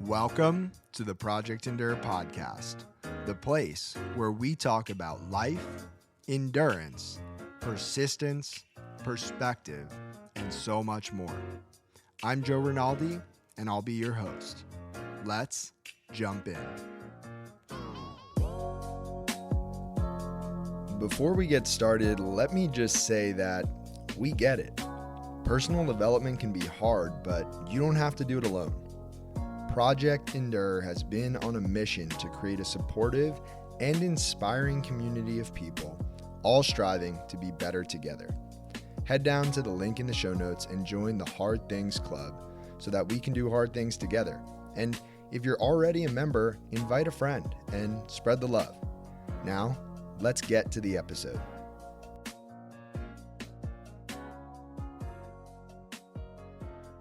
Welcome to the Project Endure podcast, the place where we talk about life, endurance, persistence, perspective, and so much more. I'm Joe Rinaldi, and I'll be your host. Let's jump in. Before we get started, let me just say that we get it. Personal development can be hard, but you don't have to do it alone. Project Endure has been on a mission to create a supportive and inspiring community of people, all striving to be better together. Head down to the link in the show notes and join the Hard Things Club so that we can do hard things together. And if you're already a member, invite a friend and spread the love. Now, let's get to the episode.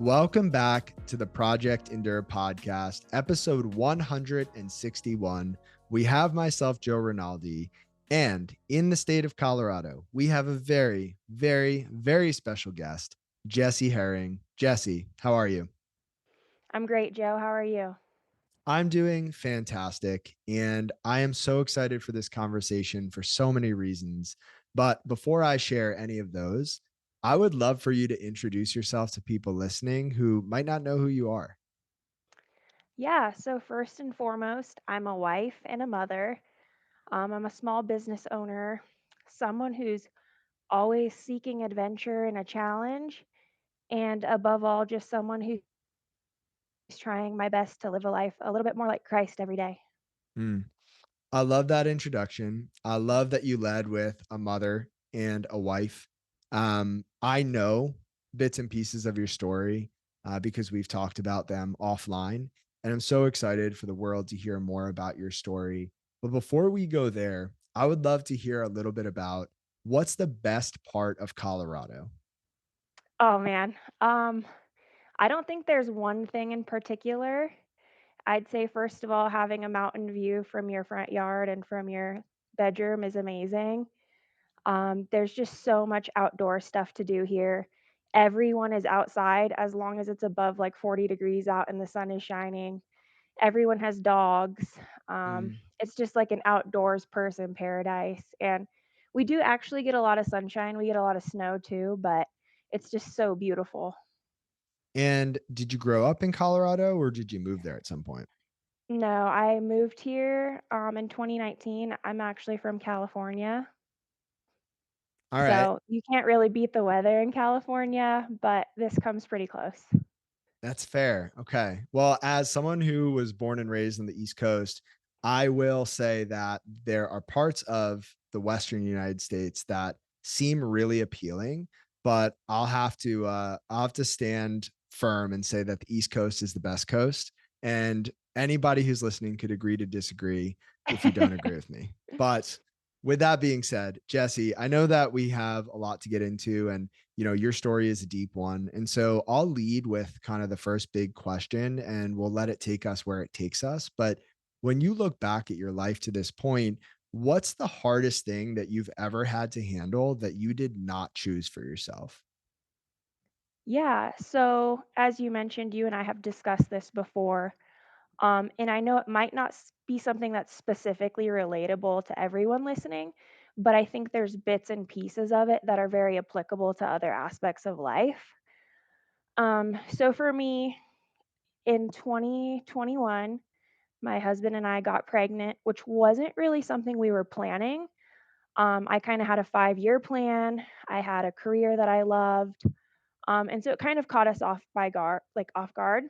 Welcome back to the Project Endure podcast, episode 161. We have myself, Joe Rinaldi, and in the state of Colorado, we have a very, very, very special guest, Jessy Herring. Jessy, how are you? I'm great, Joe. How are you? I'm doing fantastic, and I am so excited for this conversation for so many reasons. But before I share any of those, I would love for you to introduce yourself to people listening who might not know who you are. Yeah, so first and foremost, I'm a wife and a mother. I'm a small business owner, someone who's always seeking adventure and a challenge, and above all, just someone who's trying my best to live a life a little bit more like Christ every day. Hmm. I love that introduction. I love that you led with a mother and a wife. I know bits and pieces of your story because we've talked about them offline. And I'm so excited for the world to hear more about your story. But before we go there, I would love to hear a little bit about what's the best part of Colorado? Oh man, I don't think there's one thing in particular. I'd say, first of all, having a mountain view from your front yard and from your bedroom is amazing. There's just so much outdoor stuff to do here. Everyone is outside as long as it's above like 40 degrees out and the sun is shining. Everyone has dogs. Mm. It's just like an outdoors person paradise. And we do actually get a lot of sunshine. We get a lot of snow too, but it's just so beautiful. And did you grow up in Colorado or did you move there at some point? No, I moved here in 2019. I'm actually from California. All right. So you can't really beat the weather in California, but this comes pretty close. That's fair. Okay. Well, as someone who was born and raised on the East Coast, I will say that there are parts of the Western United States that seem really appealing, but I'll have to stand firm and say that the East Coast is the best coast. And anybody who's listening could agree to disagree if you don't agree with me. But with that being said, Jessy, I know that we have a lot to get into, and your story is a deep one. And so I'll lead with kind of the first big question and we'll let it take us where it takes us. But when you look back at your life to this point, what's the hardest thing that you've ever had to handle that you did not choose for yourself? Yeah. So, as you mentioned, you and I have discussed this before. And I know it might not be something that's specifically relatable to everyone listening, but I think there's bits and pieces of it that are very applicable to other aspects of life. So, for me, in 2021, my husband and I got pregnant, which wasn't really something we were planning. I kind of had a 5-year plan. I had a career that I loved. And so it kind of caught us off guard.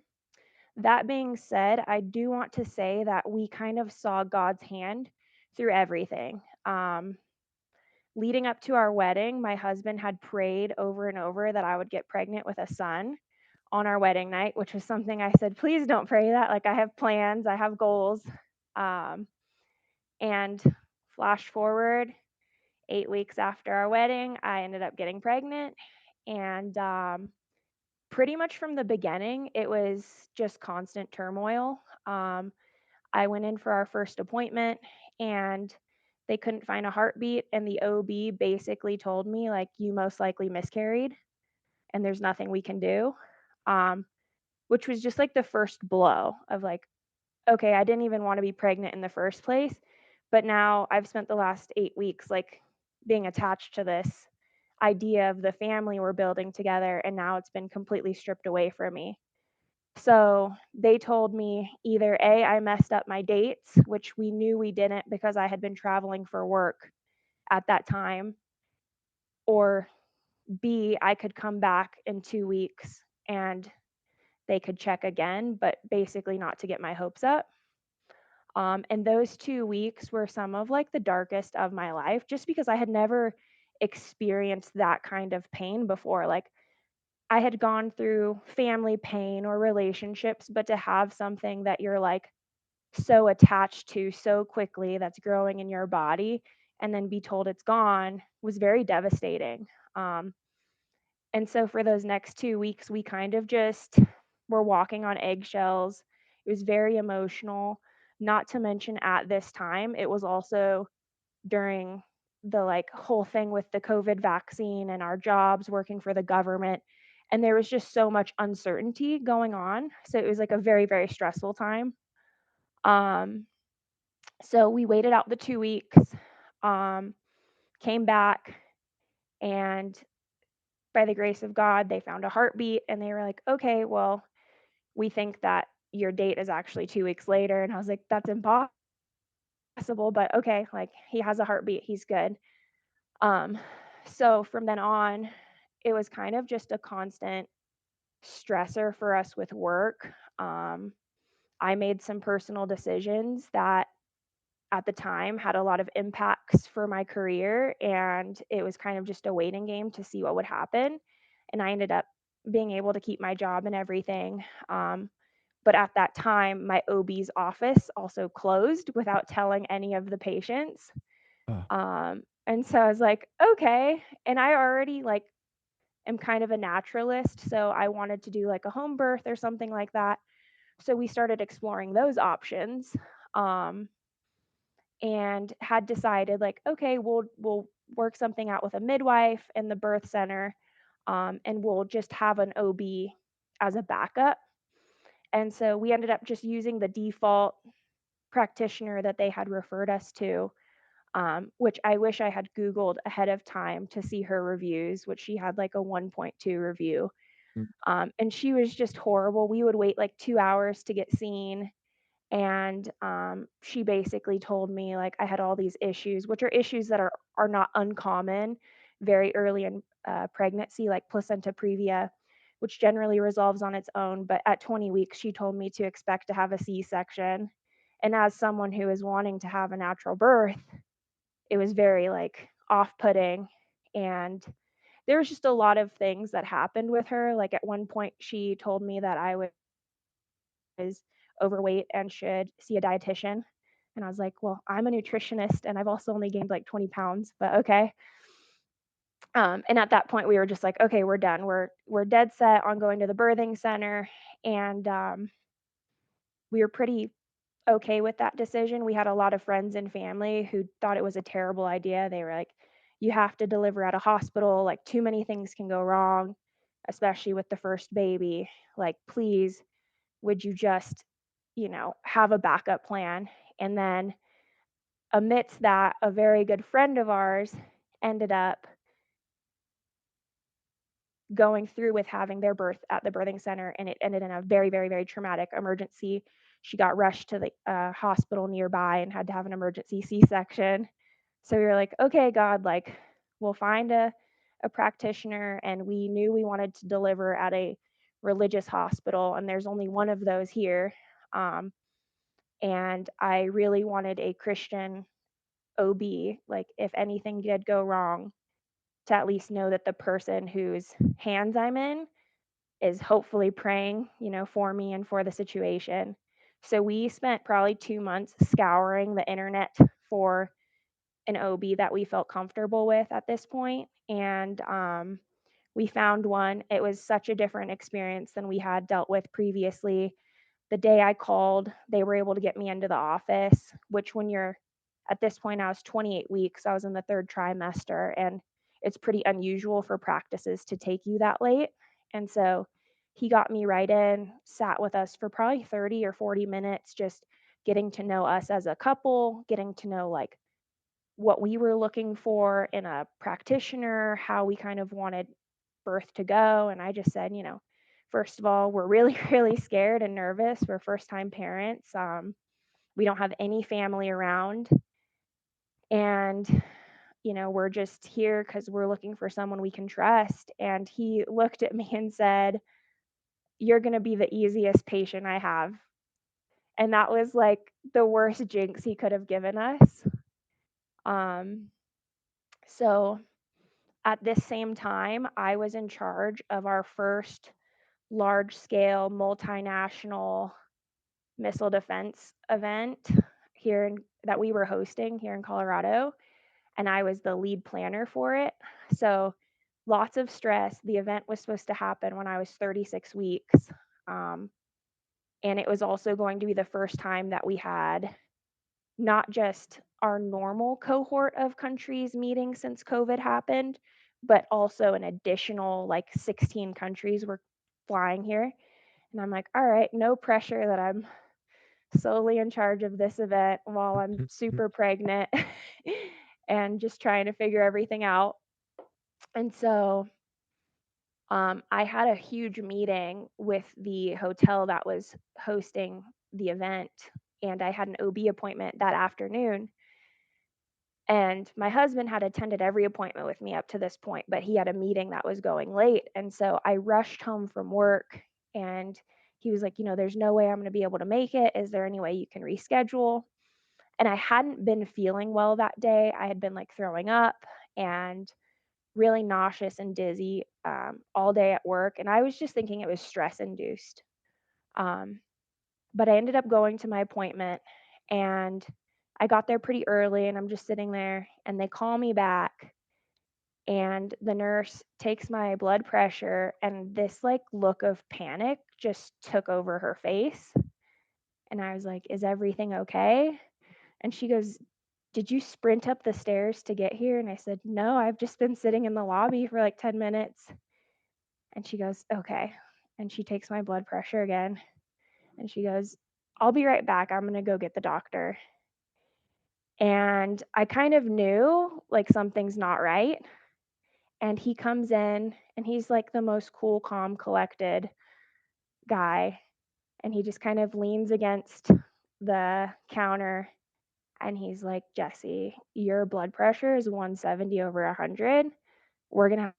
That being said, I do want to say that we kind of saw God's hand through everything. Leading up to our wedding, my husband had prayed over and over that I would get pregnant with a son on our wedding night, which was something I said, please don't pray that. Like, I have plans, I have goals. Um, and flash forward 8 weeks after our wedding, I ended up getting pregnant. And pretty much from the beginning, it was just constant turmoil. I went in for our first appointment and they couldn't find a heartbeat. And the OB basically told me, like, you most likely miscarried and there's nothing we can do. Um, which was just like the first blow of like, okay, I didn't even want to be pregnant in the first place, but now I've spent the last 8 weeks like being attached to this idea of the family we're building together, and now it's been completely stripped away from me. So they told me either A, I messed up my dates, which we knew we didn't because I had been traveling for work at that time, or B, I could come back in 2 weeks and they could check again, but basically not to get my hopes up. And those 2 weeks were some of like the darkest of my life just because I had never experienced that kind of pain before. Like I had gone through family pain or relationships, but to have something that you're like so attached to so quickly that's growing in your body and then be told it's gone was very devastating. Um, and so for those next 2 weeks, we kind of just were walking on eggshells. It was very emotional. Not to mention at this time, it was also during the like whole thing with the COVID vaccine and our jobs working for the government. And there was just so much uncertainty going on. So it was like a very, very stressful time. Um, so we waited out the 2 weeks, um, came back, and by the grace of God, they found a heartbeat and they were like, okay, well, we think that your date is actually 2 weeks later. And I was like, that's impossible, but okay, like he has a heartbeat, he's good. Um, so from then on, it was kind of just a constant stressor for us with work. Um, I made some personal decisions that at the time had a lot of impacts for my career, and it was kind of just a waiting game to see what would happen. And I ended up being able to keep my job and everything. But at that time, my OB's office also closed without telling any of the patients. Oh, And so I was like, okay. And I already like am kind of a naturalist, so I wanted to do like a home birth or something like that. So we started exploring those options. Um, and had decided like, okay, we'll work something out with a midwife and the birth center, and we'll just have an OB as a backup. And so we ended up just using the default practitioner that they had referred us to, which I wish I had Googled ahead of time to see her reviews, which she had like a 1.2 review. mm, And she was just horrible. We would wait like 2 hours to get seen. And she basically told me like I had all these issues, which are issues that are not uncommon very early in pregnancy, like placenta previa, which generally resolves on its own. But at 20 weeks, she told me to expect to have a C-section. And as someone who is wanting to have a natural birth, it was very like off-putting. And there was just a lot of things that happened with her. Like at one point, she told me that I was overweight and should see a dietitian. And I was like, well, I'm a nutritionist and I've also only gained like 20 pounds, but okay. And at that point, we were just like, okay, we're done. We're dead set on going to the birthing center, and we were pretty okay with that decision. We had a lot of friends and family who thought it was a terrible idea. They were like, you have to deliver at a hospital. Like, too many things can go wrong, especially with the first baby. Like, please, would you just, have a backup plan? And then, amidst that, a very good friend of ours ended up going through with having their birth at the birthing center, and it ended in a very, very, very traumatic emergency. She got rushed to the hospital nearby and had to have an emergency C-section. So we were like, okay, God, like we'll find a practitioner, and we knew we wanted to deliver at a religious hospital, and there's only one of those here. Um, and I really wanted a Christian OB. Like if anything did go wrong, to at least know that the person whose hands I'm in is hopefully praying, for me and for the situation. So we spent probably 2 months scouring the internet for an OB that we felt comfortable with at this point, and we found one. It was such a different experience than we had dealt with previously. The day I called, they were able to get me into the office, which when you're at this point, I was 28 weeks. I was in the 3rd trimester, and it's pretty unusual for practices to take you that late. And so he got me right in, sat with us for probably 30 or 40 minutes, just getting to know us as a couple, getting to know like what we were looking for in a practitioner, how we kind of wanted birth to go. And I just said, first of all, we're really, really scared and nervous. We're first time parents. We don't have any family around. And, we're just here because we're looking for someone we can trust. And he looked at me and said, "You're going to be the easiest patient I have." And that was like the worst jinx he could have given us. Um, so at this same time, I was in charge of our first large scale multinational missile defense event that we were hosting here in Colorado, and I was the lead planner for it. So lots of stress. The event was supposed to happen when I was 36 weeks. Um, and it was also going to be the first time that we had not just our normal cohort of countries meeting since COVID happened, but also an additional like 16 countries were flying here. And I'm like, all right, no pressure that I'm solely in charge of this event while I'm super pregnant and just trying to figure everything out. And so I had a huge meeting with the hotel that was hosting the event, and I had an OB appointment that afternoon. And my husband had attended every appointment with me up to this point, but he had a meeting that was going late. And so I rushed home from work and he was like, there's no way I'm going to be able to make it. Is there any way you can reschedule? And I hadn't been feeling well that day. I had been like throwing up and really nauseous and dizzy all day at work. And I was just thinking it was stress induced. Um, but I ended up going to my appointment and I got there pretty early and I'm just sitting there and they call me back and the nurse takes my blood pressure and this like look of panic just took over her face. And I was like, "Is everything okay?" And she goes, "Did you sprint up the stairs to get here?" And I said, "No, I've just been sitting in the lobby for like 10 minutes." And she goes, "Okay." And she takes my blood pressure again and she goes, "I'll be right back. I'm going to go get the doctor." And I kind of knew like something's not right. And he comes in and he's like the most cool, calm, collected guy. And he just kind of leans against the counter and he's like, "Jessy, your blood pressure is 170 over 100. We're going to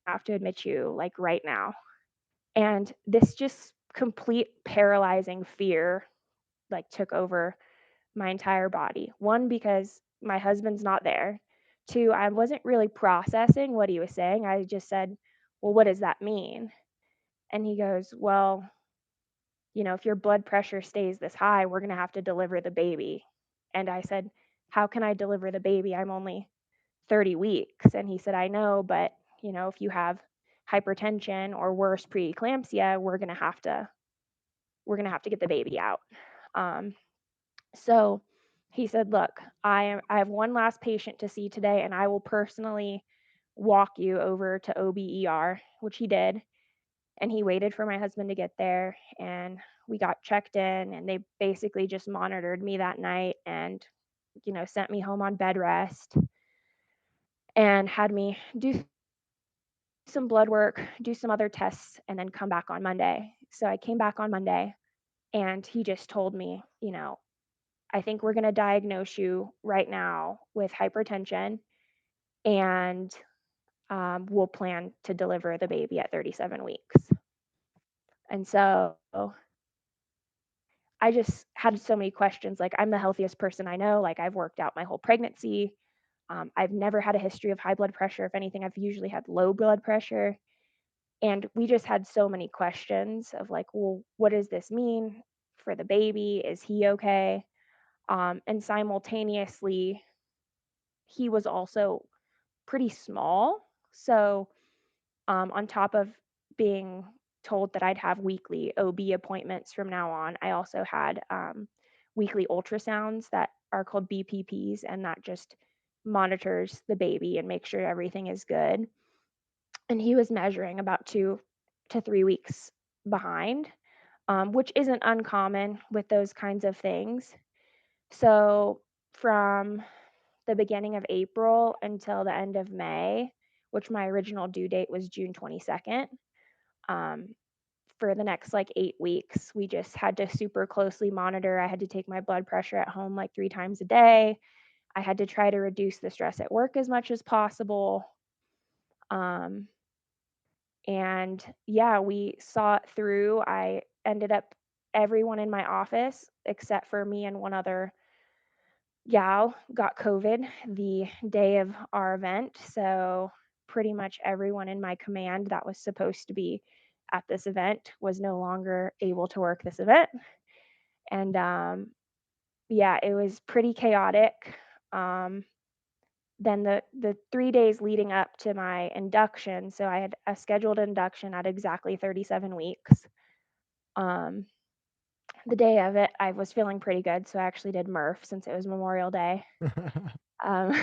have to admit you like right now." And this just complete paralyzing fear like took over my entire body. One, because my husband's not there. Two, I wasn't really processing what he was saying. I just said, "Well, what does that mean?" And he goes, "Well, if your blood pressure stays this high, we're going to have to deliver the baby." And I said, "How can I deliver the baby? I'm only 30 weeks." And he said, "I know, but if you have hypertension or worse preeclampsia, we're going to have to get the baby out." Um, So he said, "Look, I have one last patient to see today, and I will personally walk you over to OBER," which he did. And he waited for my husband to get there, and we got checked in, and they basically just monitored me that night and, sent me home on bed rest and had me do some blood work, do some other tests, and then come back on Monday. So I came back on Monday, and he just told me, "I think we're going to diagnose you right now with hypertension and we'll plan to deliver the baby at 37 weeks." And so I just had so many questions. Like, I'm the healthiest person I know. Like, I've worked out my whole pregnancy. I've never had a history of high blood pressure. If anything, I've usually had low blood pressure. And we just had so many questions of like, well, what does this mean for the baby? Is he okay? And simultaneously, he was also pretty small. So, on top of being told that I'd have weekly OB appointments from now on, I also had weekly ultrasounds that are called BPPs, and that just monitors the baby and makes sure everything is good. And he was measuring about to 3 weeks behind, which isn't uncommon with those kinds of things. So, from the beginning of April until the end of May, which my original due date was June 22nd, um, for the next like 8 weeks, we just had to super closely monitor. I had to take my blood pressure at home like 3 times a day. I had to try to reduce the stress at work as much as possible. Um, and yeah, we saw it through. I ended up everyone in my office except for me and one other gal got COVID the day of our event. So pretty much everyone in my command that was supposed to be at this event was no longer able to work this event. And yeah, it was pretty chaotic. Um, then the 3 days leading up to my induction, so I had a scheduled induction at exactly 37 weeks. Um, the day of it, I was feeling pretty good, so I actually did MRF since it was Memorial Day. Um,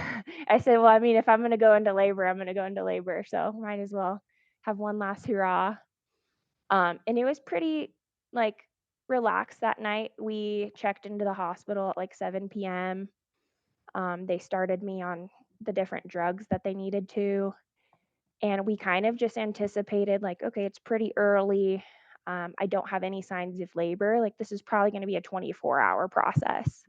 I said, "Well, I mean, if I'm gonna go into labor, I'm gonna go into labor, so might as well have one last hurrah." And it was pretty, like, relaxed that night. We checked into the hospital at, like, 7 PM. They started me on the different drugs that they needed to, and we kind of just anticipated, like, "Okay, it's pretty early. I don't have any signs of labor, like, this is probably gonna be a 24-hour process."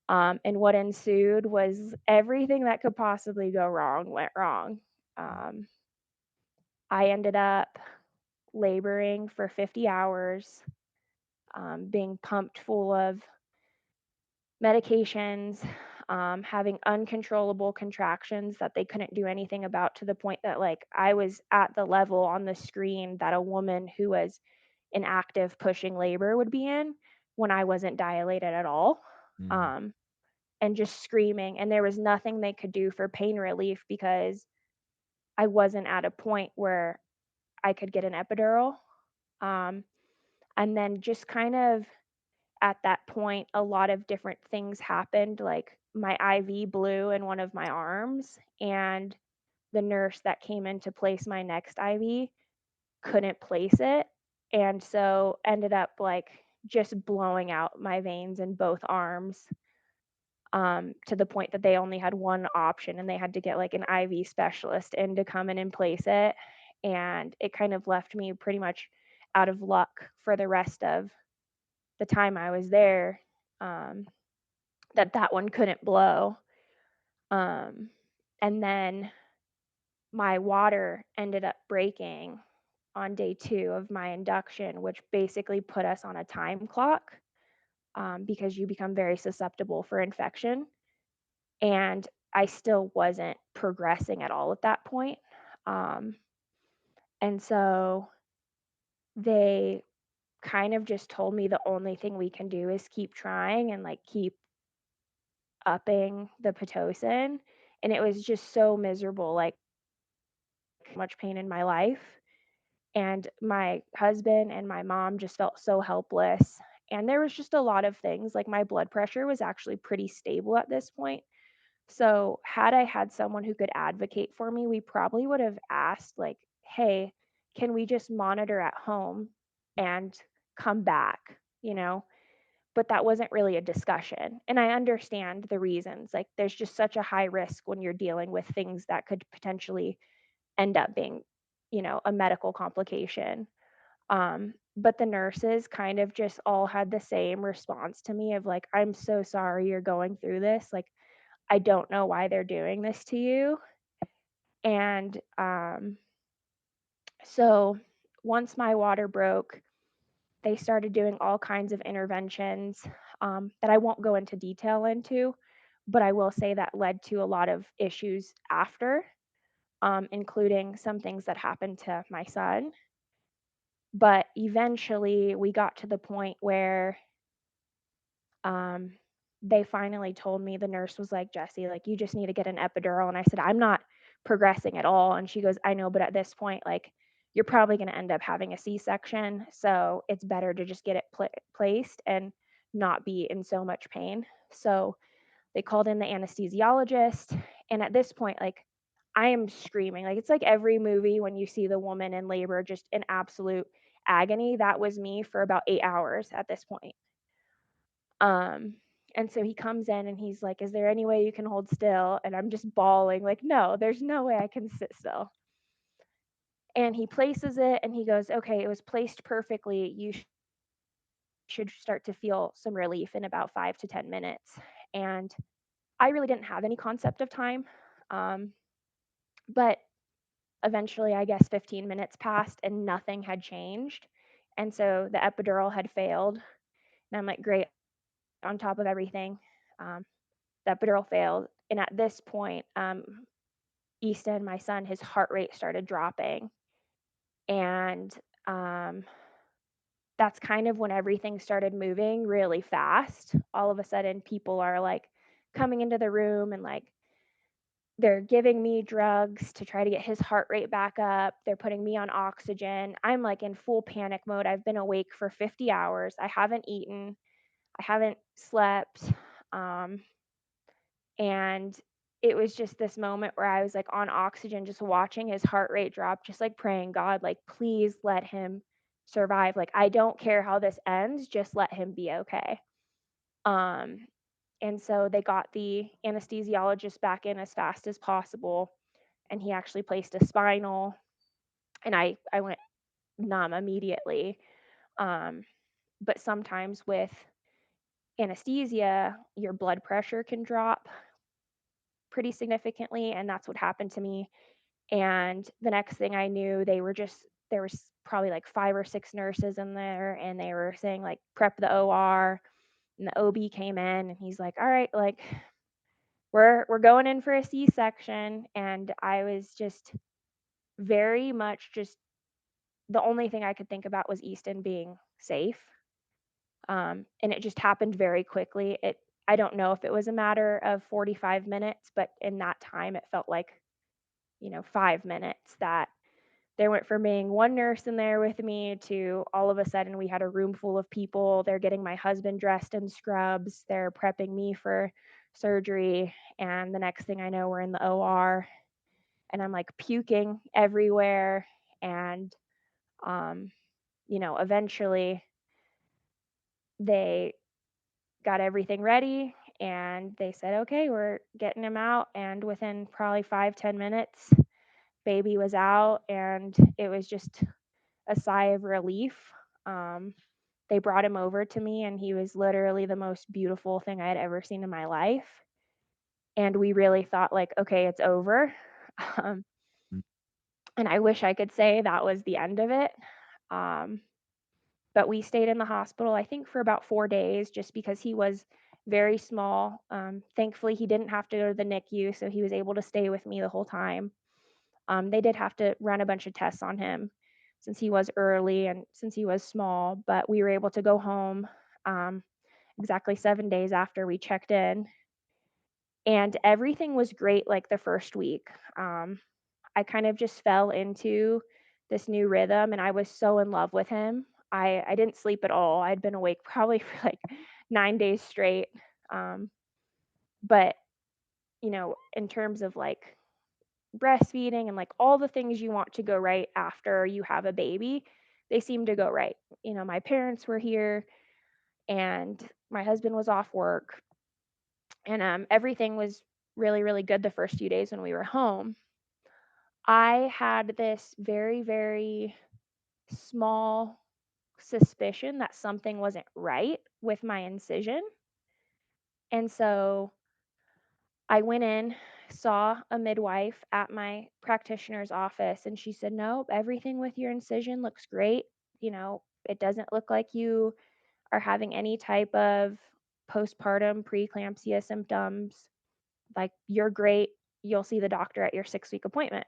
And what ensued was everything that could possibly go wrong went wrong. Um, I ended up laboring for 50 hours, being pumped full of medications, having uncontrollable contractions that they couldn't do anything about to the point that, like, I was at the level on the screen that a woman who was in active pushing labor would be in when I wasn't dilated at all. Mm, Um, and just screaming, and there was nothing they could do for pain relief because I wasn't at a point where I could get an epidural. Um, and then just kind of at that point, a lot of different things happened, like my IV blew in one of my arms, and the nurse that came in to place my next IV couldn't place it, and so ended up, like, just blowing out my veins in both arms, to the point that they only had one option, and they had to get, like, an IV specialist in to come in and place it, and it kind of left me pretty much out of luck for the rest of the time I was there, um, that one couldn't blow, um, and then my water ended up breaking on day 2 of my induction, which basically put us on a time clock, because you become very susceptible for infection. And I still wasn't progressing at all at that point. Um, and so they kind of just told me the only thing we can do is keep trying and like keep upping the Pitocin. And it was just so miserable, like much pain in my life. And my husband and my mom just felt so helpless. And there was just a lot of things like my blood pressure was actually pretty stable at this point. So, had I had someone who could advocate for me, we probably would have asked, like, hey, can we just monitor at home and come back? You know, but that wasn't really a discussion. And I understand the reasons. Like, there's just such a high risk when you're dealing with things that could potentially end up being, a medical complication. But the nurses kind of just all had the same response to me of like, I'm so sorry you're going through this. Like, I don't know why they're doing this to you. And so once my water broke, they started doing all kinds of interventions that I won't go into detail into, but I will say that led to a lot of issues after, including some things that happened to my son. But eventually we got to the point where um, they finally told me, the nurse was like, "Jesse, like, you just need to get an epidural." And I said, "I'm not progressing at all." And she goes, "I know, but at this point, like, you're probably going to end up having a C-section. So it's better to just get it placed and not be in so much pain." So they called in the anesthesiologist. And at this point, like, I am screaming, like, it's like every movie when you see the woman in labor just in absolute agony. That was me for about 8 hours at this point. Um, and so he comes in and he's like, "Is there any way you can hold still?" And I'm just bawling, like, "No, there's no way I can sit still." And he places it and he goes, "Okay, it was placed perfectly. Should start to feel some relief in about 5 to 10 minutes." And I really didn't have any concept of time. Um, but eventually, I guess 15 minutes passed and nothing had changed. And so the epidural had failed. And I'm like, great, on top of everything. Um, the epidural failed. And at this point, Easton, my son, his heart rate started dropping. And um, that's kind of when everything started moving really fast. All of a sudden, people are like coming into the room and like they're giving me drugs to try to get his heart rate back up. They're putting me on oxygen. I'm like in full panic mode. I've been awake for 50 hours. I haven't eaten. I haven't slept. Um, and it was just this moment where I was like on oxygen, just watching his heart rate drop, just like praying, God, like, please let him survive. Like, I don't care how this ends, just let him be okay. Um, and so they got the anesthesiologist back in as fast as possible, and he actually placed a spinal, and I went numb immediately. Um, but sometimes with anesthesia, your blood pressure can drop pretty significantly, and that's what happened to me. And the next thing I knew, there was probably like 5 or 6 nurses in there, and they were saying, like, "Prep the OR," and the OB came in, and he's like, "All right, like, we're going in for a C-section," and I was just very much just the only thing I could think about was Easton being safe, and it just happened very quickly. I don't know if it was a matter of 45 minutes, but in that time, it felt like, 5 minutes that there went from being one nurse in there with me to all of a sudden we had a room full of people. They're getting my husband dressed in scrubs. They're prepping me for surgery. And the next thing I know, we're in the OR and I'm like puking everywhere. And, um, eventually they got everything ready and they said, okay, we're getting him out. And within probably 5-10 minutes, baby was out and it was just a sigh of relief. Um, they brought him over to me, and he was literally the most beautiful thing I had ever seen in my life. And we really thought, like, okay, it's over. Um, and I wish I could say that was the end of it. Um, but we stayed in the hospital, I think, for about 4 days just because he was very small. Thankfully, he didn't have to go to the NICU, so he was able to stay with me the whole time. They did have to run a bunch of tests on him since he was early and since he was small, but we were able to go home um, exactly 7 days after we checked in. And everything was great like the first week. I kind of just fell into this new rhythm and I was so in love with him. I didn't sleep at all. I'd been awake probably for like 9 days straight. Um, but, in terms of like breastfeeding and like all the things you want to go right after you have a baby, they seem to go right. My parents were here and my husband was off work and everything was really, really good the first few days when we were home. I had this very, very small suspicion that something wasn't right with my incision. And so I went in, saw a midwife at my practitioner's office, and she said, "Nope, everything with your incision looks great. It doesn't look like you are having any type of postpartum preeclampsia symptoms. Like, you're great. You'll see the doctor at your 6-week appointment."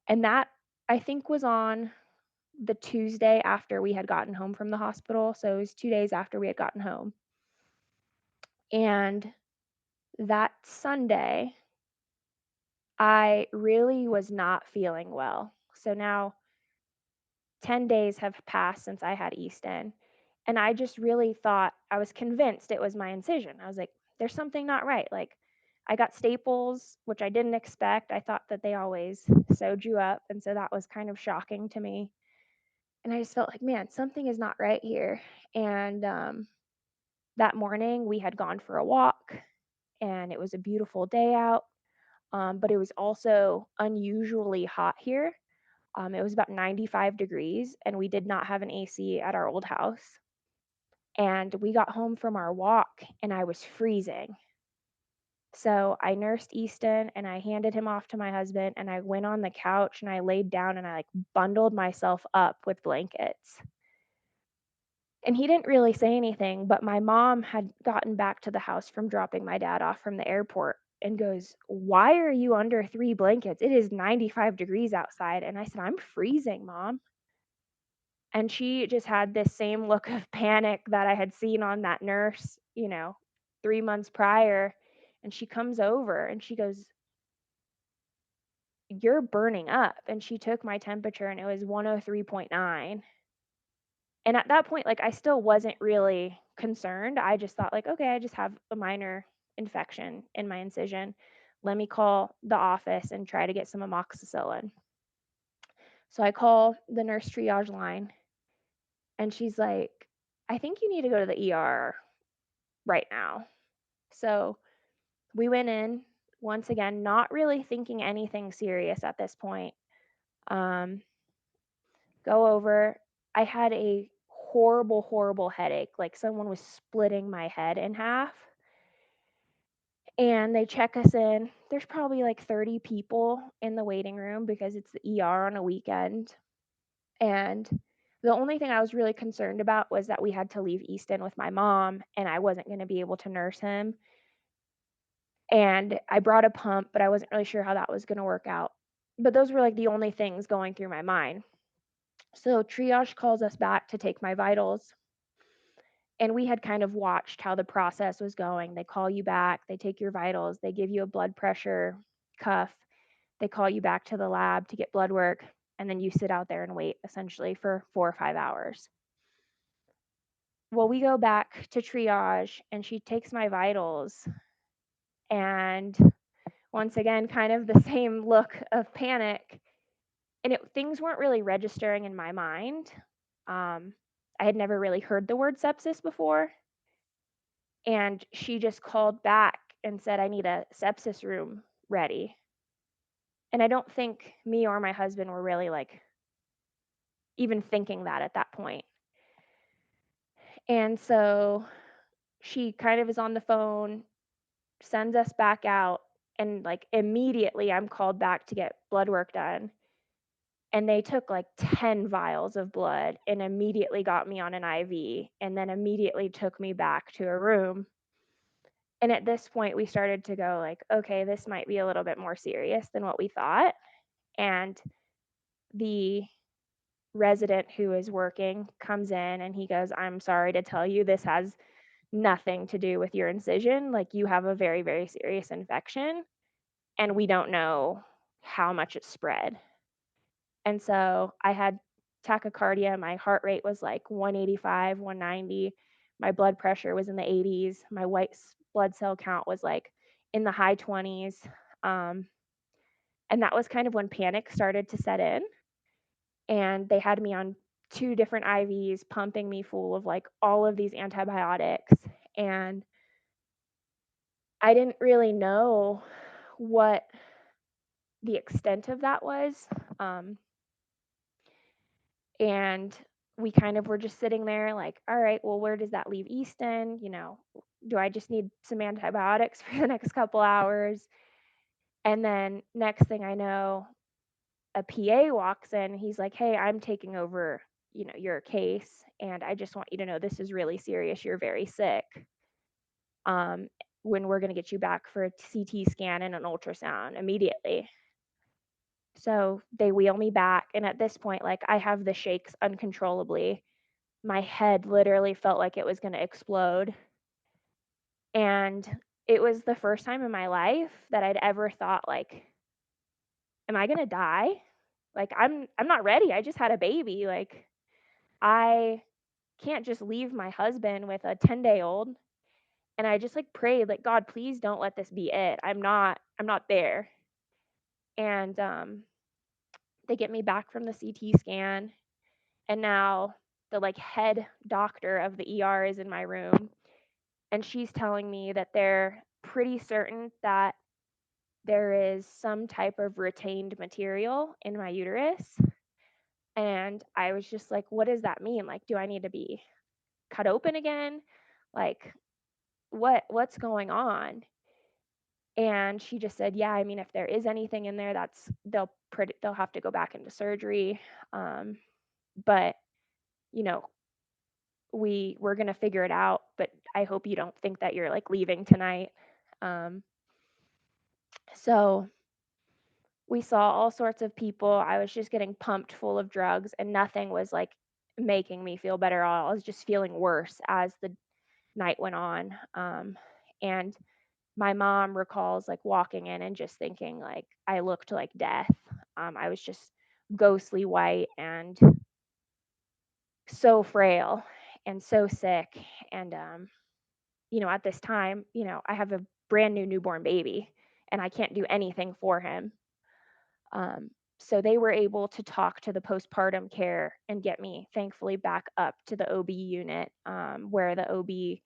And that, I think, was on the Tuesday after we had gotten home from the hospital. So it was 2 days after we had gotten home. And that Sunday, I really was not feeling well. So now 10 days have passed since I had Easton, and I just really thought I was convinced it was my incision. I was like, there's something not right. Like, I got staples, which I didn't expect. I thought that they always sewed you up, and so that was kind of shocking to me. And I just felt like, man, something is not right here. And that morning, we had gone for a walk, and it was a beautiful day out. But it was also unusually hot here. It was about 95 degrees, and we did not have an AC at our old house. And we got home from our walk, and I was freezing. So I nursed Easton and I handed him off to my husband, and I went on the couch and I laid down and I like bundled myself up with blankets. And he didn't really say anything, but my mom had gotten back to the house from dropping my dad off from the airport and goes, "Why are you under 3 blankets? It is 95 degrees outside." And I said, "I'm freezing, mom." And she just had this same look of panic that I had seen on that nurse, 3 months prior. And she comes over and she goes, "You're burning up." And she took my temperature and it was 103.9. And at that point, like, I still wasn't really concerned. I just thought, like, okay, I just have a minor infection in my incision. Let me call the office and try to get some amoxicillin. So I call the nurse triage line and she's like, "I think you need to go to the ER right now." So we went in once again, not really thinking anything serious at this point. Um, Go over. I had a horrible, horrible headache, like someone was splitting my head in half. And they check us in. There's probably like 30 people in the waiting room because it's the ER on a weekend. And the only thing I was really concerned about was that we had to leave Easton with my mom and I wasn't going to be able to nurse him. And I brought a pump, but I wasn't really sure how that was going to work out. But those were like the only things going through my mind. So triage calls us back to take my vitals. And we had kind of watched how the process was going. They call you back, they take your vitals, they give you a blood pressure cuff, they call you back to the lab to get blood work, and then you sit out there and wait essentially for 4 or 5 hours. Well, we go back to triage and she takes my vitals, and once again, kind of the same look of panic. And things weren't really registering in my mind. Um, I had never really heard the word sepsis before. And she just called back and said, "I need a sepsis room ready." And I don't think me or my husband were really like even thinking that at that point. And so she kind of is on the phone, sends us back out, and like immediately I'm called back to get blood work done. And they took like 10 vials of blood and immediately got me on an IV and then immediately took me back to a room. And at this point, we started to go like, okay, this might be a little bit more serious than what we thought. And the resident who is working comes in and he goes, "I'm sorry to tell you, this has nothing to do with your incision. Like, you have a very, very serious infection, and we don't know how much it spread." And so I had tachycardia. My heart rate was like 185, 190. My blood pressure was in the 80s. My blood cell count was like in the high 20s. Um, and that was kind of when panic started to set in. And they had me on two different IVs, pumping me full of like all of these antibiotics. And I didn't really know what the extent of that was. Um, And we kind of were just sitting there like, all right, well, where does that leave Easton? Do I just need some antibiotics for the next couple hours? And then next thing I know, a PA walks in. He's like, "Hey, I'm taking over, your case. And I just want you to know this is really serious. You're very sick. Um, when we're going to get you back for a CT scan and an ultrasound immediately." So they wheel me back. And at this point, like, I have the shakes uncontrollably. My head literally felt like it was gonna explode, and it was the first time in my life that I'd ever thought, like, "Am I gonna die? Like, I'm not ready, I just had a baby, like, I can't just leave my husband with a 10-day-old." And I just, like, prayed, like, "God, please don't let this be it. I'm not there." And, they get me back from the CT scan, and now the, like, head doctor of the ER is in my room, and she's telling me that they're pretty certain that there is some type of retained material in my uterus. And I was just like, "What does that mean? Like, do I need to be cut open again? Like, what's going on?" And she just said, "Yeah, I mean, if there is anything in there, that's they'll have to go back into surgery. Um, but, you know, we're gonna figure it out, but I hope you don't think that you're, like, leaving tonight." Um, so we saw all sorts of people. I was just getting pumped full of drugs, and nothing was, like, making me feel better at all. I was just feeling worse as the night went on. And my mom recalls, like, walking in and just thinking, like, I looked like death. I was just ghostly white and so frail and so sick. And, at this time, I have a brand new newborn baby and I can't do anything for him. Um, so they were able to talk to the postpartum care and get me, thankfully, back up to the OB unit, where the OB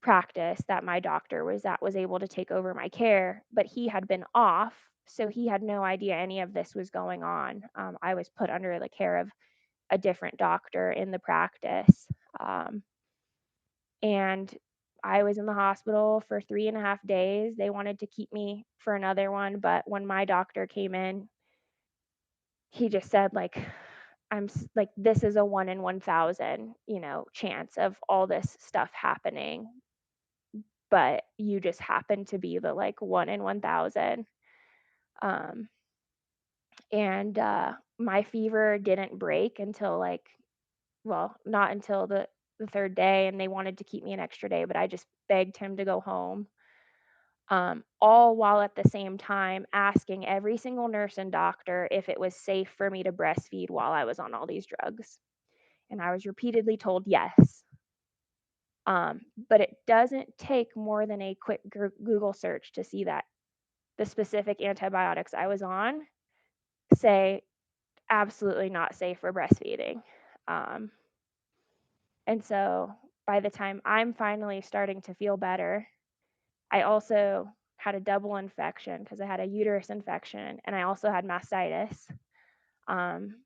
practice that my doctor was at was able to take over my care, but he had been off, so he had no idea any of this was going on. I was put under the care of a different doctor in the practice, and I was in the hospital for 3.5 days. They wanted to keep me for another one, but when my doctor came in, he just said, like, like, this is a 1 in 1,000, chance of all this stuff happening, but you just happen to be the, like, 1 in 1,000. Um, and, my fever didn't break until, like, well, not until the 3rd day, and they wanted to keep me an extra day, but I just begged him to go home, all while at the same time asking every single nurse and doctor if it was safe for me to breastfeed while I was on all these drugs, and I was repeatedly told yes. But it doesn't take more than a quick Google search to see that the specific antibiotics I was on say absolutely not safe for breastfeeding. Um, and so by the time I'm finally starting to feel better, I also had a double infection because I had a uterus infection and I also had mastitis. Um,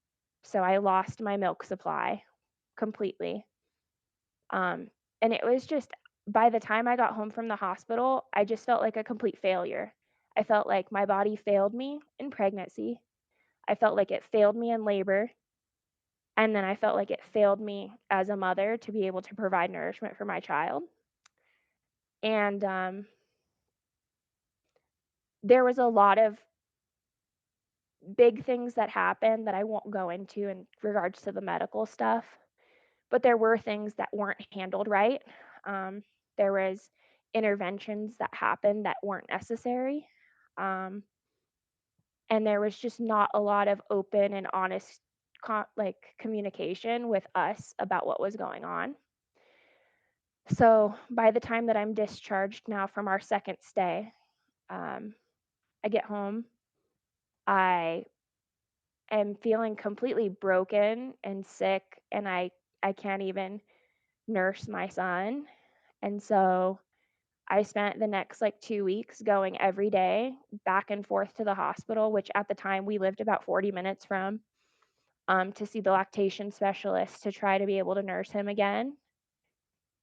so I lost my milk supply completely. Um, and it was just by the time I got home from the hospital, I just felt like a complete failure. I felt like my body failed me in pregnancy. I felt like it failed me in labor. And then I felt like it failed me as a mother to be able to provide nourishment for my child. And there was a lot of big things that happened that I won't go into in regards to the medical stuff, but there were things that weren't handled right. Um, there was interventions that happened that weren't necessary. Um, and there was just not a lot of open and honest communication with us about what was going on. So by the time that I'm discharged now from our second stay, um, I get home. I am feeling completely broken and sick, and I can't even nurse my son. And so I spent the next like 2 weeks going every day back and forth to the hospital, which at the time we lived about 40 minutes from, to see the lactation specialist to try to be able to nurse him again.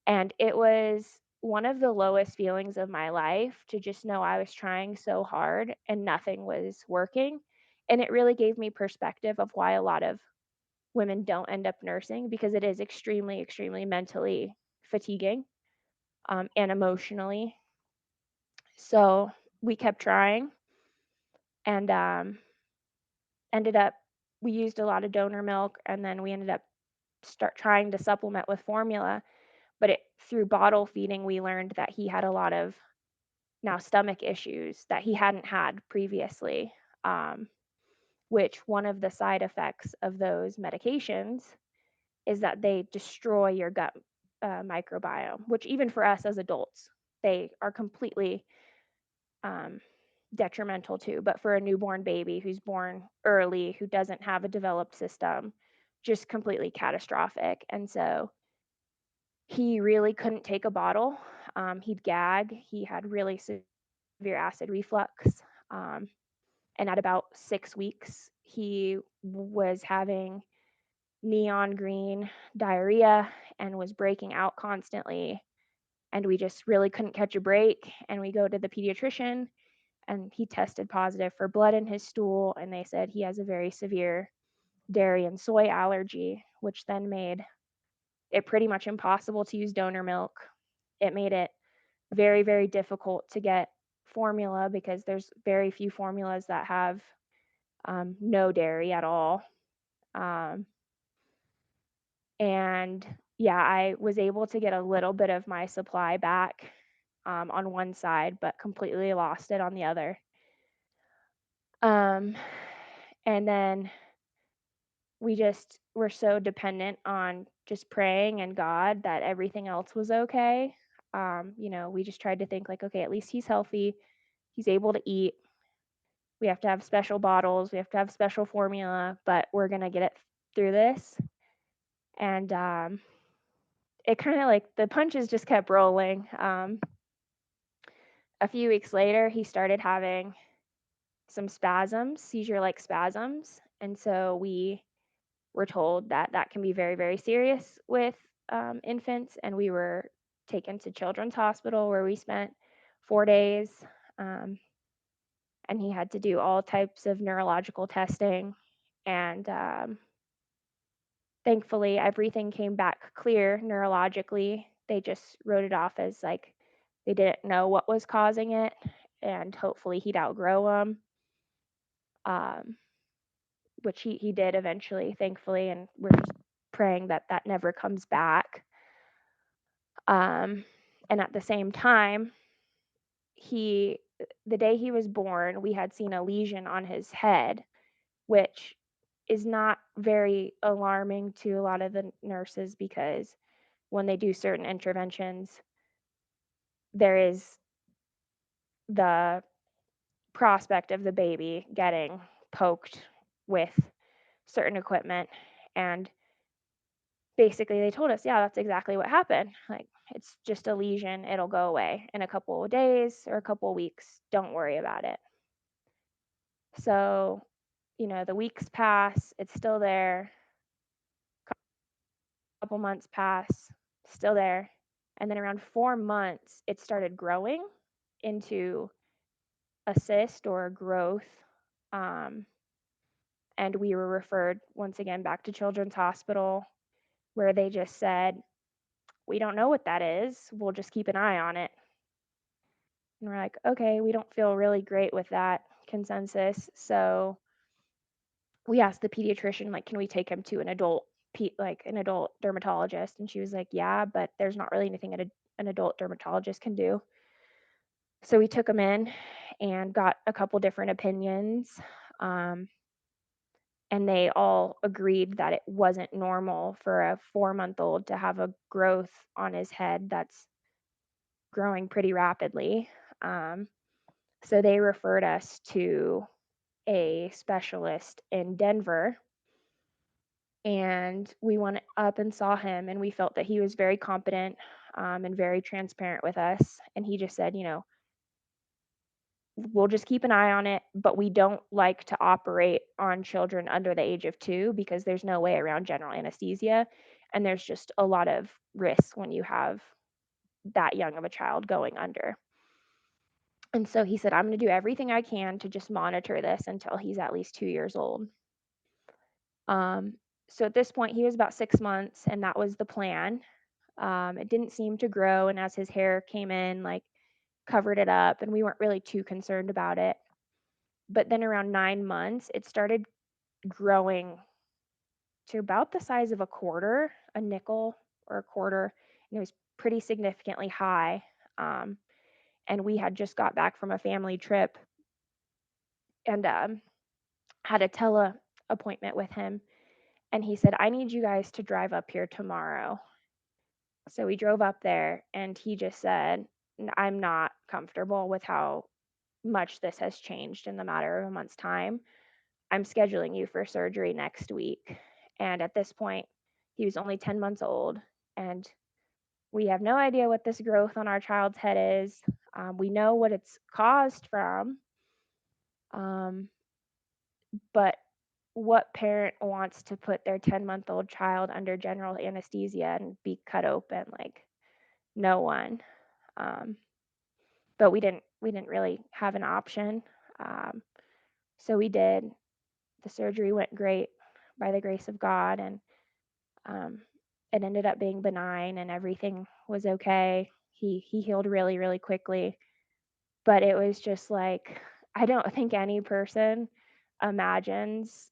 And it was one of the lowest feelings of my life to just know I was trying so hard and nothing was working. And it really gave me perspective of why a lot of women don't end up nursing because it is extremely, extremely mentally fatiguing, and emotionally. So we kept trying and ended up, we used a lot of donor milk and then we ended up start trying to supplement with formula. But through bottle feeding, we learned that he had a lot of now stomach issues that he hadn't had previously, um, which one of the side effects of those medications is that they destroy your gut. microbiome, which even for us as adults, they are completely um, detrimental to. But for a newborn baby who's born early, who doesn't have a developed system, just completely catastrophic. And so he really couldn't take a bottle. He'd gag. He had really severe acid reflux. Um, and at about 6 weeks, he was having neon green diarrhea and was breaking out constantly. And we just really couldn't catch a break. And we go to the pediatrician, and he tested positive for blood in his stool. And they said he has a very severe dairy and soy allergy, which then made it pretty much impossible to use donor milk. It made it very, very difficult to get formula because there's very few formulas that have no dairy at all. Um, and yeah, I was able to get a little bit of my supply back on one side, but completely lost it on the other. Um, and then we just were so dependent on just praying and God that everything else was okay. We just tried to think like, okay, at least he's healthy, he's able to eat. We have to have special bottles, we have to have special formula, but we're gonna get it through this. And it kind of like the punches just kept rolling. A few weeks later, he started having some spasms, seizure like spasms. And so we were told that that can be very, very serious with infants. And we were taken to Children's Hospital where we spent 4 days. Um, and he had to do all types of neurological testing. And thankfully, everything came back clear neurologically. They just wrote it off as like they didn't know what was causing it, and hopefully he'd outgrow them, um, which he did eventually, thankfully. And we're just praying that that never comes back. Um, and at the same time, he the day he was born, we had seen a lesion on his head, which is not very alarming to a lot of the nurses because when they do certain interventions, there is the prospect of the baby getting poked with certain equipment. And basically, they told us, yeah, that's exactly what happened. Like, it's just a lesion, it'll go away in a couple of days or a couple of weeks. Don't worry about it. So, the weeks pass, it's still there. Couple months pass, still there. And then around 4 months, it started growing into a cyst or a growth. Um, and we were referred once again back to Children's Hospital where they just said, we don't know what that is. We'll just keep an eye on it. And we're like, okay, we don't feel really great with that consensus. So we asked the pediatrician, like, can we take him to an like an adult dermatologist? And she was like, yeah, but there's not really anything an adult dermatologist can do. So we took him in and got a couple different opinions. Um, and they all agreed that it wasn't normal for a 4-month-old to have a growth on his head that's growing pretty rapidly. Um, so they referred us to a specialist in Denver, and we went up and saw him, and we felt that he was very competent and very transparent with us. And he just said, we'll just keep an eye on it, but we don't like to operate on children under the age of 2 because there's no way around general anesthesia. And there's just a lot of risk when you have that young of a child going under. And so he said, I'm going to do everything I can to just monitor this until he's at least 2 years old. Um, so at this point, he was about 6 months, and that was the plan. It didn't seem to grow. And as his hair came in, like, covered it up, and we weren't really too concerned about it. But then around 9 months, it started growing to about the size of a nickel or a quarter, and it was pretty significantly high. Um, and we had just got back from a family trip and had a tele appointment with him. And he said, I need you guys to drive up here tomorrow So we drove up there and he just said, I'm not comfortable with how much this has changed in the matter of a month's time. I'm scheduling you for surgery next week." And at this point, he was only 10 months old, and we have no idea what this growth on our child's head is. We know what it's caused from, um, but what parent wants to put their 10-month-old child under general anesthesia and be cut open? Like, no one. Um, but we didn't really have an option. Um, so we did. The surgery went great by the grace of God, and um, it ended up being benign, and everything was okay. He healed really really quickly, but it was just like I don't think any person imagines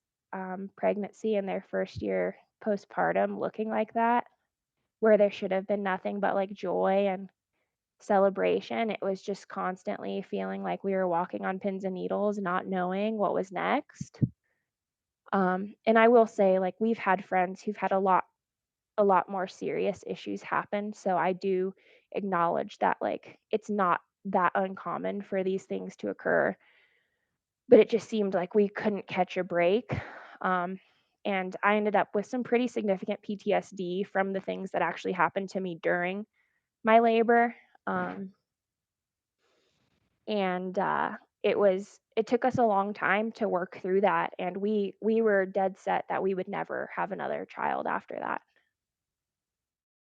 pregnancy in their first year postpartum looking like that, where there should have been nothing but like joy and celebration. It was just constantly feeling like we were walking on pins and needles, not knowing what was next. And I will say, like, we've had friends who've had a lot more serious issues happen. So I do acknowledge that, like, it's not that uncommon for these things to occur, but it just seemed like we couldn't catch a break. Um, and I ended up with some pretty significant PTSD from the things that actually happened to me during my labor. Um, and it took us a long time to work through that, and we were dead set that we would never have another child after that.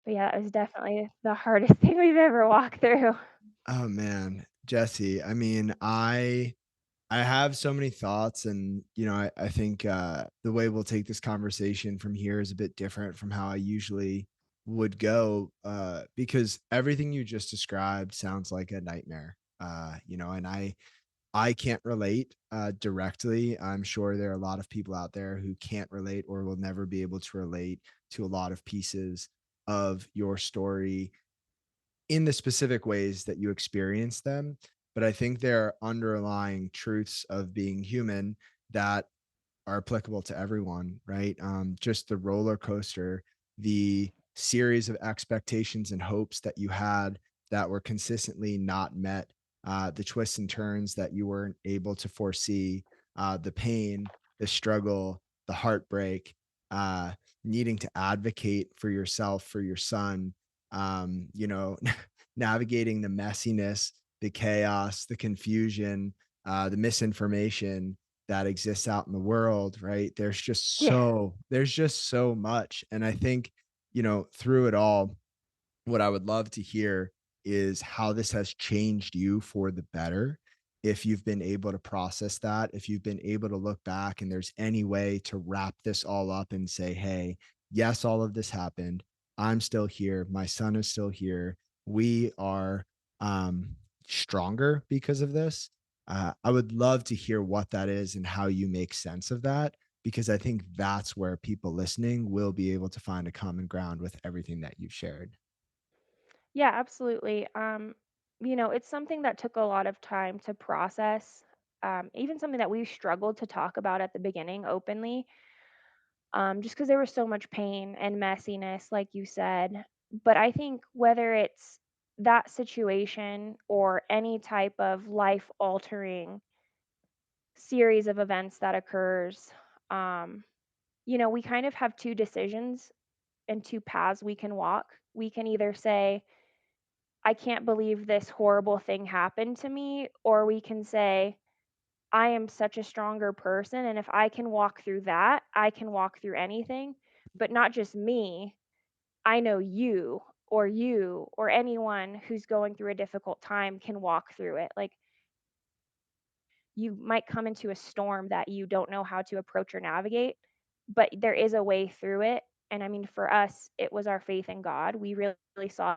But yeah, it was definitely the hardest thing we've ever walked through. Oh man, Jesse. I mean, I have so many thoughts, and I think the way we'll take this conversation from here is a bit different from how I usually would go, because everything you just described sounds like a nightmare. And I can't relate directly. I'm sure there are a lot of people out there who can't relate or will never be able to relate to a lot of pieces of your story in the specific ways that you experience them. But I think there are underlying truths of being human that are applicable to everyone, right? Just the roller coaster, the series of expectations and hopes that you had that were consistently not met, the twists and turns that you weren't able to foresee, the pain, the struggle, the heartbreak, uh, needing to advocate for yourself, for your son, navigating the messiness, the chaos, the confusion, the misinformation that exists out in the world, right? Yeah. There's just so much. And I think, through it all, what I would love to hear is how this has changed you for the better. If you've been able to process that, if you've been able to look back and there's any way to wrap this all up and say, hey, yes, all of this happened. I'm still here. My son is still here. We are um, stronger because of this. I would love to hear what that is and how you make sense of that, because I think that's where people listening will be able to find a common ground with everything that you've shared. Yeah, absolutely. It's something that took a lot of time to process. Even something that we struggled to talk about at the beginning openly, just because there was so much pain and messiness, like you said. But I think whether it's that situation or any type of life altering series of events that occurs, um, we kind of have two decisions and two paths we can walk. We can either say, I can't believe this horrible thing happened to me, or we can say, I am such a stronger person. And if I can walk through that, I can walk through anything, but not just me. I know you or anyone who's going through a difficult time can walk through it. Like, you might come into a storm that you don't know how to approach or navigate, but there is a way through it. And I mean, for us, it was our faith in God. We really saw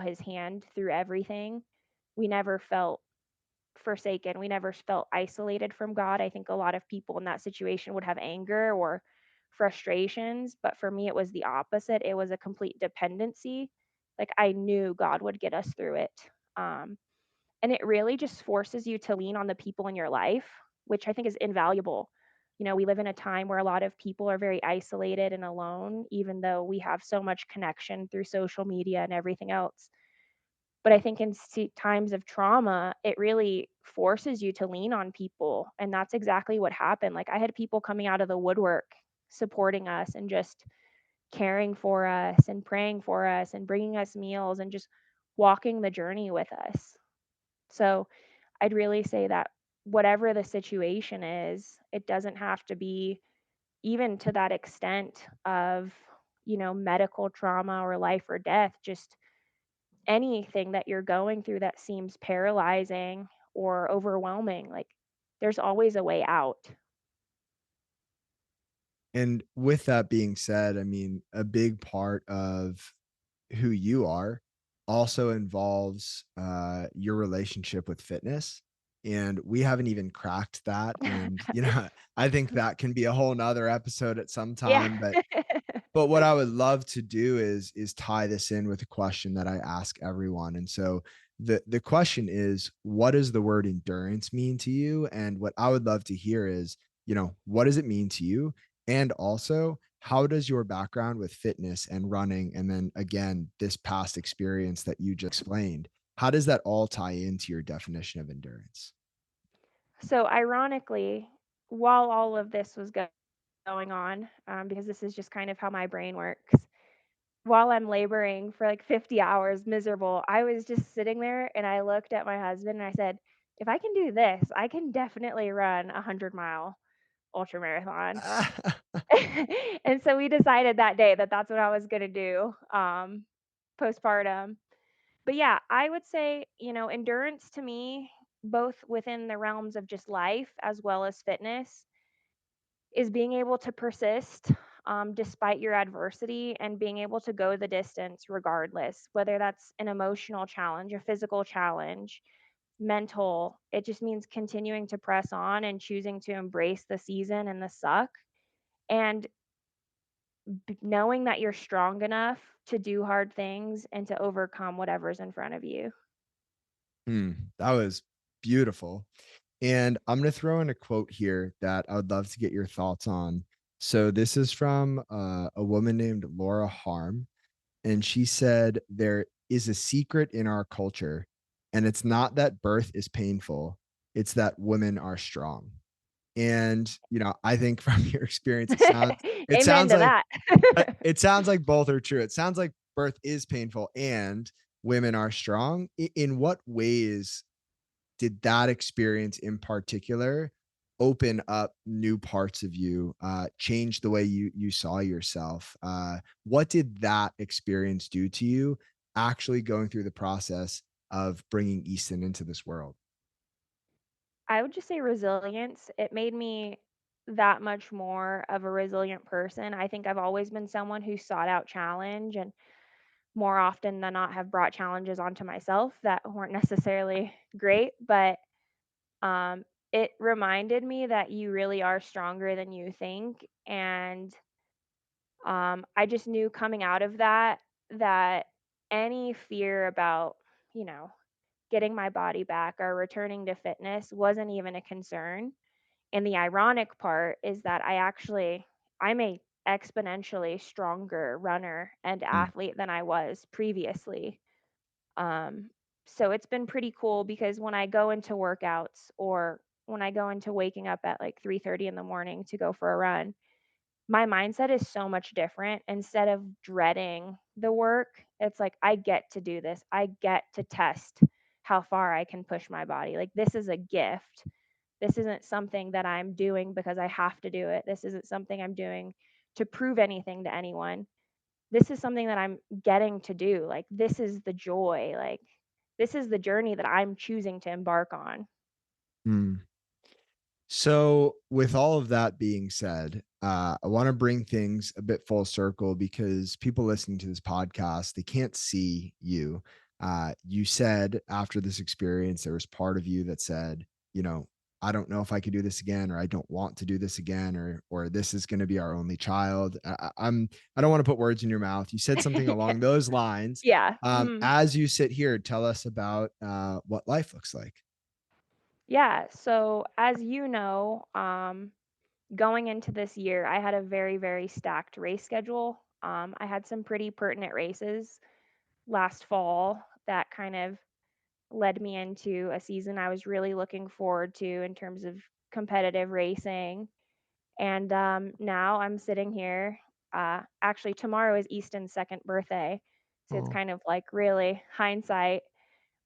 his hand through everything. We never felt forsaken. We never felt isolated from God. I think a lot of people in that situation would have anger or frustrations, but for me, it was the opposite. It was a complete dependency. Like, I knew God would get us through it. Um, and it really just forces you to lean on the people in your life, which I think is invaluable. We live in a time where a lot of people are very isolated and alone, even though we have so much connection through social media and everything else. But I think in times of trauma, it really forces you to lean on people. And that's exactly what happened. Like, I had people coming out of the woodwork supporting us and just caring for us and praying for us and bringing us meals and just walking the journey with us. So I'd really say that whatever the situation is, it doesn't have to be even to that extent of, medical trauma or life or death, just anything that you're going through that seems paralyzing or overwhelming, like, there's always a way out. And with that being said, I mean, a big part of who you are also involves your relationship with fitness. And we haven't even cracked that. And, I think that can be a whole nother episode at some Yeah. time. But what I would love to do is tie this in with a question that I ask everyone. And so the question is, what does the word endurance mean to you? And what I would love to hear is, what does it mean to you? And also, how does your background with fitness and running, and then again, this past experience that you just explained, how does that all tie into your definition of endurance? So, ironically, while all of this was going on, because this is just kind of how my brain works, while I'm laboring for like 50 hours, miserable, I was just sitting there and I looked at my husband and I said, if I can do this, I can definitely run a 100-mile ultra marathon. And so we decided that day that that's what I was going to do, postpartum. But yeah, I would say, endurance to me, both within the realms of just life as well as fitness, is being able to persist despite your adversity and being able to go the distance regardless, whether that's an emotional challenge, a physical challenge, mental. It just means continuing to press on and choosing to embrace the season and the suck. And knowing that you're strong enough to do hard things and to overcome whatever's in front of you. Hmm, that was beautiful. And I'm going to throw in a quote here that I would love to get your thoughts on. So, this is from a woman named Laura Harm. And she said, "There is a secret in our culture, and it's not that birth is painful, it's that women are strong." And, I think from your experience, it Amen sounds to like that. it sounds like both are true. It sounds like birth is painful and women are strong. In what ways did that experience in particular open up new parts of you, change the way you saw yourself? What did that experience do to you actually going through the process of bringing Easton into this world? I would just say resilience. It made me that much more of a resilient person. I think I've always been someone who sought out challenge and more often than not have brought challenges onto myself that weren't necessarily great, but um, it reminded me that you really are stronger than you think. And I just knew coming out of that that any fear about, you know, getting my body back or returning to fitness wasn't even a concern. And the ironic part is that I'm a exponentially stronger runner and Mm, athlete than I was previously. Um, so it's been pretty cool because when I go into workouts or when I go into waking up at like 3:30 in the morning to go for a run, my mindset is so much different. Instead of dreading the work, it's like, I get to do this. I get to test how far I can push my body. Like, this is a gift. This isn't something that I'm doing because I have to do it. This isn't something I'm doing to prove anything to anyone. This is something that I'm getting to do. Like, this is the joy. Like, this is the journey that I'm choosing to embark on. mm. So, with all of that being said, I want to bring things a bit full circle because people listening to this podcast, they can't see you. You said after this experience, there was part of you that said, you know, I don't know if I could do this again, or I don't want to do this again, or this is going to be our only child. I don't want to put words in your mouth. You said something along those lines. Yeah. Mhm. As you sit here, tell us about what life looks like. Yeah. So, as you know, going into this year, I had a very, very stacked race schedule. I had some pretty pertinent races last fall that kind of led me into a season I was really looking forward to in terms of competitive racing. And now I'm sitting here. Actually, tomorrow is Easton's second birthday. So it's Oh. kind of like really hindsight.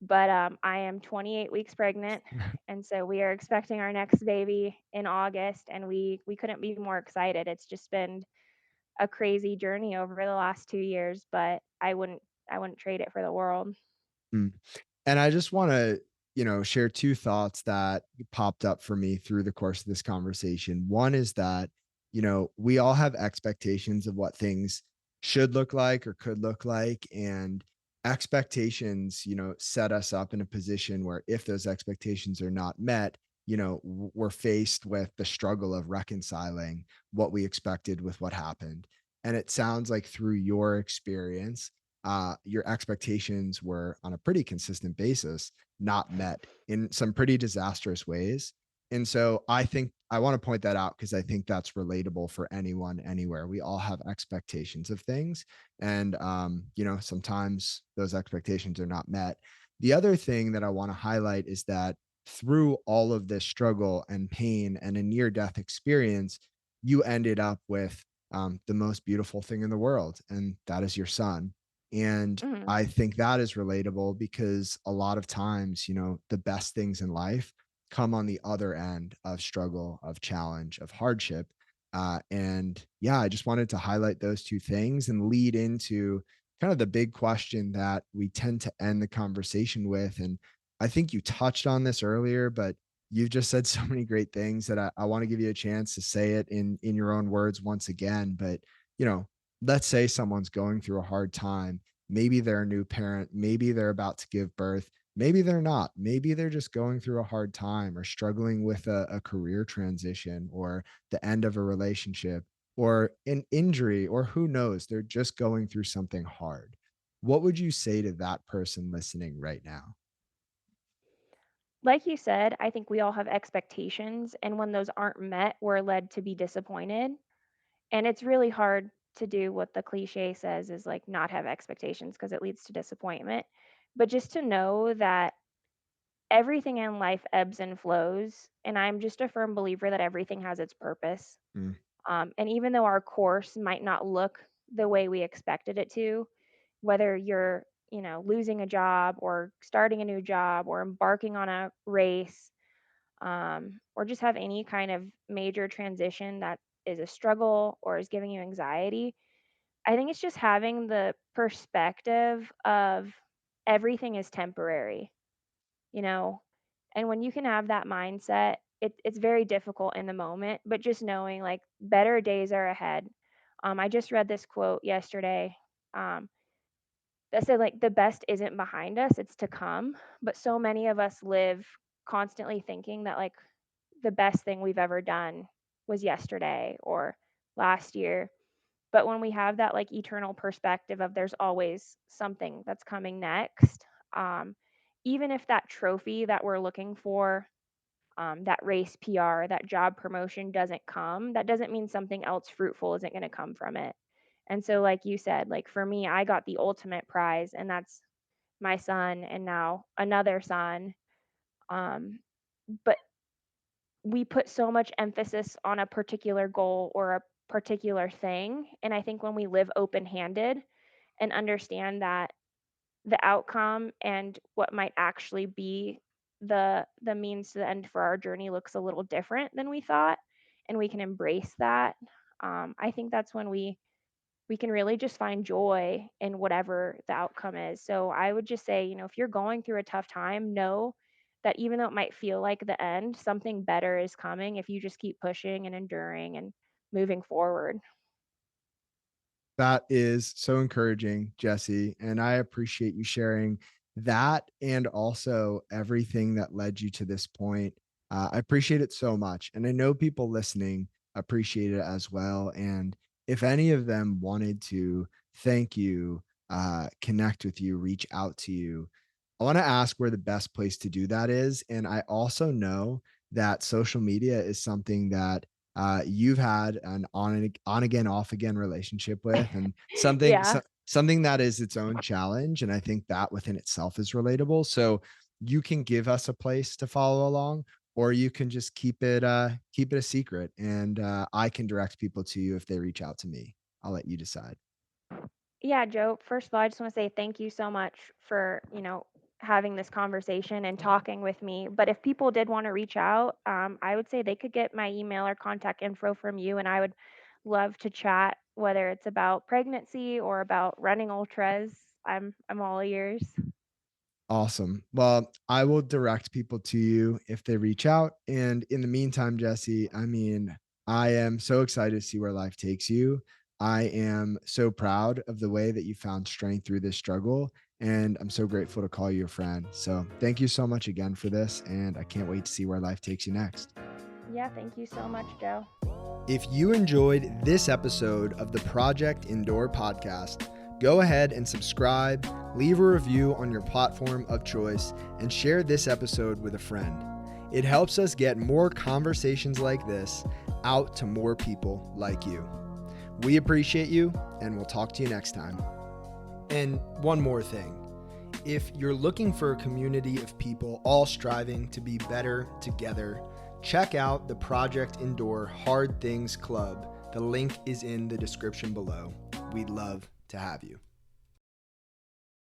But I am 28 weeks pregnant. And so we are expecting our next baby in August. And we couldn't be more excited. It's just been a crazy journey over the last 2 years, but I wouldn't trade it for the world. Mm. And I just want to, share two thoughts that popped up for me through the course of this conversation. One is that, we all have expectations of what things should look like or could look like. And expectations, set us up in a position where if those expectations are not met, we're faced with the struggle of reconciling what we expected with what happened. And it sounds like through your experience, your expectations were on a pretty consistent basis not met in some pretty disastrous ways. And so I think I want to point that out because I think that's relatable for anyone anywhere. We all have expectations of things. And, sometimes those expectations are not met. The other thing that I want to highlight is that through all of this struggle and pain and a near death experience, you ended up with the most beautiful thing in the world, and that is your son. And Mhm. I think that is relatable because a lot of times, the best things in life come on the other end of struggle, of challenge, of hardship. And yeah, I just wanted to highlight those two things and lead into kind of the big question that we tend to end the conversation with. And I think you touched on this earlier, but you've just said so many great things that I want to give you a chance to say it in your own words once again. But, you know, let's say someone's going through a hard time. Maybe they're a new parent. Maybe they're about to give birth. Maybe they're not. Maybe they're just going through a hard time or struggling with a career transition or the end of a relationship or an injury, or who knows, they're just going through something hard. What would you say to that person listening right now? Like you said, I think we all have expectations, and when those aren't met, we're led to be disappointed. And it's really hard to do what the cliche says is like not have expectations because it leads to disappointment. But just to know that everything in life ebbs and flows, and I'm just a firm believer that everything has its purpose. Mm, And even though our course might not look the way we expected it to, whether you're, losing a job or starting a new job or embarking on a race, or just have any kind of major transition that is a struggle or is giving you anxiety, I think it's just having the perspective of everything is temporary, you know? And when you can have that mindset, it's very difficult in the moment, but just knowing like better days are ahead. I just read this quote yesterday um, that said, like, the best isn't behind us, it's to come. But so many of us live constantly thinking that, like, the best thing we've ever done was yesterday or last year. But when we have that like eternal perspective of there's always something that's coming next, um, even if that trophy that we're looking for, that race PR, that job promotion doesn't come, that doesn't mean something else fruitful isn't going to come from it. And so, like you said, like for me, I got the ultimate prize, and that's my son, and now another son. Um, but we put so much emphasis on a particular goal or a particular thing. And I think when we live open handed and understand that the outcome and what might actually be the means to the end for our journey looks a little different than we thought, and we can embrace that, I think that's when we can really just find joy in whatever the outcome is. So I would just say, if you're going through a tough time, know that even though it might feel like the end, something better is coming if you just keep pushing and enduring and moving forward. that is so encouraging, Jesse. And I appreciate you sharing that and also everything that led you to this point. I appreciate it so much. And I know people listening appreciate it as well. And if any of them wanted to thank you, connect with you, reach out to you, I want to ask where the best place to do that is. And I also know that social media is something that you've had an on again, off again relationship with, and Yeah. something that is its own challenge. And I think that within itself is relatable. So you can give us a place to follow along, or you can just keep it a secret. And I can direct people to you if they reach out to me. I'll let you decide. Yeah, Joe, first of all, I just want to say thank you so much for, having this conversation and talking with me. But if people did want to reach out, I would say they could get my email or contact info from you, and I would love to chat, whether it's about pregnancy or about running ultras. I'm all ears. Awesome. Well, I will direct people to you if they reach out. And in the meantime, Jesse, I mean, I am so excited to see where life takes you. I am so proud of the way that you found strength through this struggle. And I'm so grateful to call you a friend. So thank you so much again for this. And I can't wait to see where life takes you next. Yeah, thank you so much, Joe. If you enjoyed this episode of the Project Indoor podcast, go ahead and subscribe, leave a review on your platform of choice, and share this episode with a friend. It helps us get more conversations like this out to more people like you. We appreciate you, and we'll talk to you next time. And one more thing. If you're looking for a community of people all striving to be better together, check out the Project Indoor Hard Things Club. The link is in the description below. We'd love to have you.